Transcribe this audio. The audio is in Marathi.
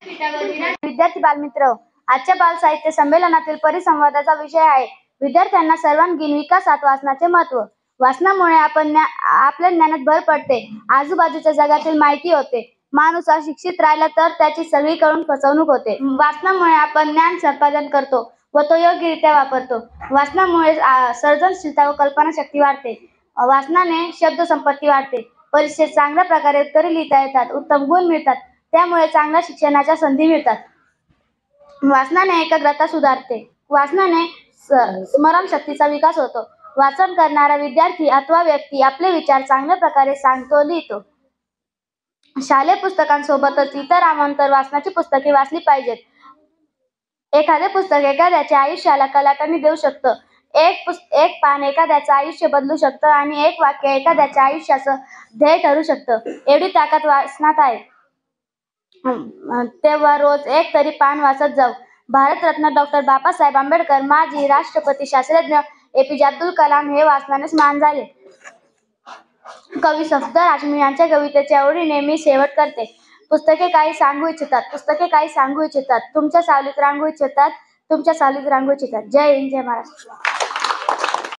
विद्यार्थी बालमित्र, आजच्या बाल साहित्य संमेलनातील परिसंवादाचा विषय आहे विद्यार्थ्यांना सर्वांगीण विकासात वाचनाचे महत्त्व. वाचनामुळे आपल्या ज्ञानात भर पडते, आजूबाजूच्या जगातील माहिती होते. माणूस अशिक्षित राहिला तर त्याची सगळीकडून फसवणूक होते. वाचनामुळे आपण ज्ञान संपादन करतो व तो योग्यरित्या वापरतो. वाचनामुळे सर्जनशीलता व कल्पनाशक्ती वाढते. वाचनाने शब्दसंपत्ती वाढते. परीक्षेत चांगल्या प्रकारे उत्तरे लिहिता येतात, उत्तम गुण मिळतात. त्यामुळे चांगल्या शिक्षणाच्या संधी मिळतात. वाचनाने एकाग्रता सुधारते. वाचनाने स्मरणशक्तीचा विकास होतो. वाचन करणारा विद्यार्थी अथवा व्यक्ती आपले विचार चांगल्या प्रकारे सांगतो, लिहितो. शालेय पुस्तकांसोबतच इतर अवांतर वाचनाची पुस्तके वाचली पाहिजेत. एखादे पुस्तक एखाद्याच्या आयुष्याला कलाटणी देऊ शकतं. एक पान एखाद्याचं आयुष्य बदलू शकतं आणि एक वाक्य एखाद्याच्या आयुष्याचं ध्येय ठरू शकतं. एवढी ताकद वाचनात आहे. तेव्हा रोज एक तरी पान वाचत जाऊ. भारतरत्न डॉ. बाबासाहेब आंबेडकर, माजी राष्ट्रपती शास्त्रज्ञ APJ अब्दुल कलाम हे वाचनानेच महान झाले. कवी सफदर आझमी यांच्या कवितेच्या ओळीने मी शेवट करते. पुस्तके काही सांगू इच्छितात, पुस्तके काही सांगू इच्छितात, तुमच्या सावलीत रांगू इच्छितात, तुमच्या सावलीत रांगू इच्छितात. जय हिंद, जय महाराष्ट्र.